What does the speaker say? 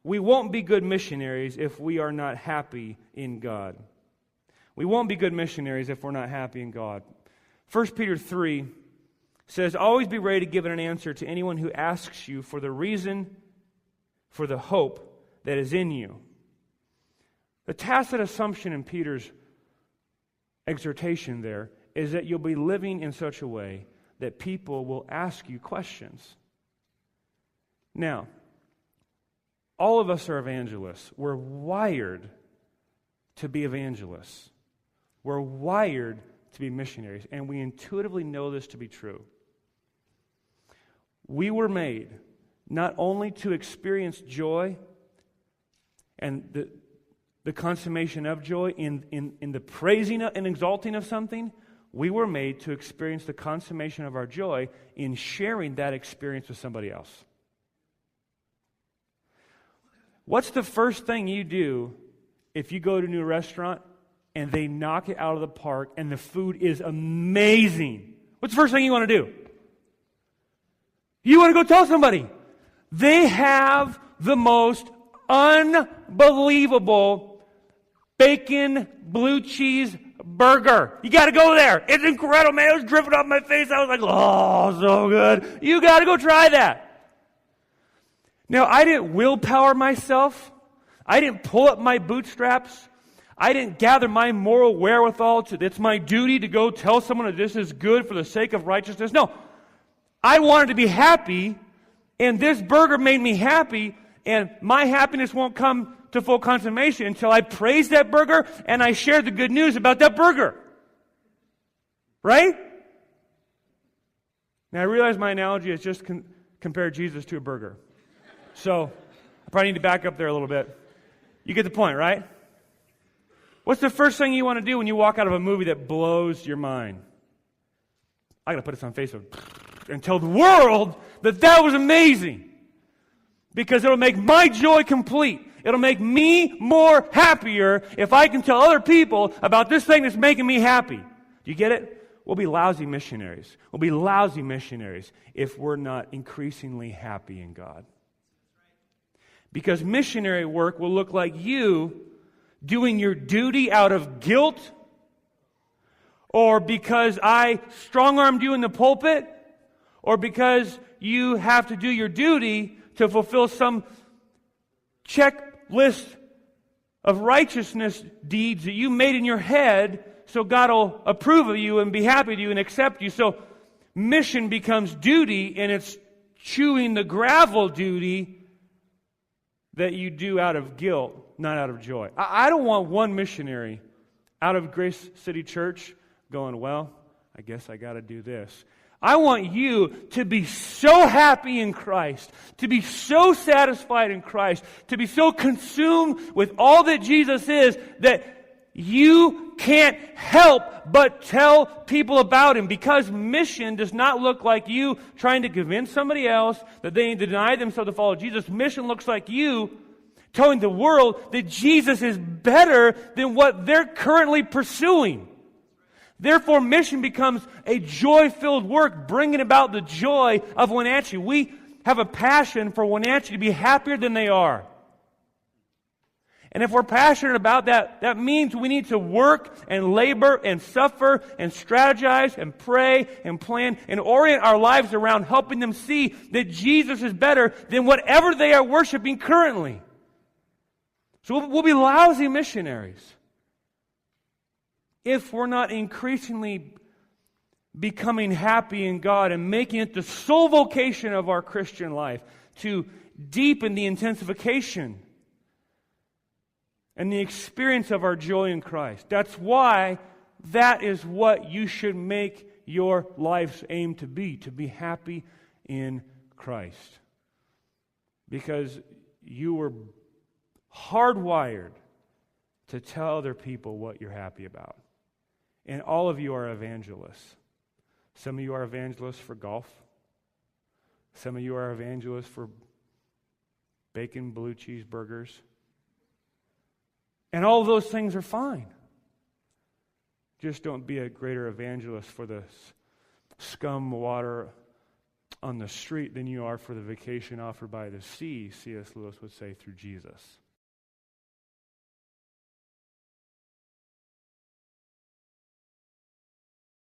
we won't be good missionaries if we are not happy in God. We won't be good missionaries if we're not happy in God. 1 Peter 3 says, always be ready to give an answer to anyone who asks you for the reason for the hope that is in you. The tacit assumption in Peter's exhortation there is that you'll be living in such a way that people will ask you questions. Now, all of us are evangelists. We're wired to be evangelists. We're wired to be missionaries, and we intuitively know this to be true. We were made not only to experience joy and the consummation of joy in the praising and exalting of something, we were made to experience the consummation of our joy in sharing that experience with somebody else. What's the first thing you do if you go to a new restaurant and they knock it out of the park and the food is amazing? What's the first thing you want to do? You want to go tell somebody. They have the most unbelievable bacon blue cheese burger. You got to go there. It's incredible, man. It was dripping off my face. I was like, oh, so good. You got to go try that. Now, I didn't willpower myself. I didn't pull up my bootstraps. I didn't gather my moral wherewithal it's my duty to go tell someone that this is good for the sake of righteousness. No. I wanted to be happy, and this burger made me happy, and my happiness won't come to full consummation until I praise that burger and I share the good news about that burger. Right? Now, I realize my analogy is just compare Jesus to a burger. So, I probably need to back up there a little bit. You get the point, right? What's the first thing you want to do when you walk out of a movie that blows your mind? I got to put this on Facebook and tell the world that was amazing. Because it'll make my joy complete. It'll make me more happier if I can tell other people about this thing that's making me happy. Do you get it? We'll be lousy missionaries. We'll be lousy missionaries if we're not increasingly happy in God. Because missionary work will look like you doing your duty out of guilt, or because I strong-armed you in the pulpit, or because you have to do your duty to fulfill some checklist of righteousness deeds that you made in your head so God will approve of you and be happy with you and accept you. So mission becomes duty, and it's chewing the gravel duty that you do out of guilt, not out of joy. I don't want one missionary out of Grace City Church going, well, I guess I got to do this. I want you to be so happy in Christ, to be so satisfied in Christ, to be so consumed with all that Jesus is that you can't help but tell people about Him, because mission does not look like you trying to convince somebody else that they need to deny themselves to follow Jesus. Mission looks like you telling the world that Jesus is better than what they're currently pursuing. Therefore, mission becomes a joy-filled work, bringing about the joy of Wenatchee. We have a passion for Wenatchee to be happier than they are. And if we're passionate about that, that means we need to work and labor and suffer and strategize and pray and plan and orient our lives around helping them see that Jesus is better than whatever they are worshiping currently. So we'll be lousy missionaries if we're not increasingly becoming happy in God and making it the sole vocation of our Christian life to deepen the intensification and the experience of our joy in Christ. That's why that is what you should make your life's aim to be happy in Christ. Because you were hardwired to tell other people what you're happy about. And all of you are evangelists. Some of you are evangelists for golf. Some of you are evangelists for bacon blue cheeseburgers. And all of those things are fine. Just don't be a greater evangelist for the scum water on the street than you are for the vacation offered by the sea, C.S. Lewis would say, through Jesus.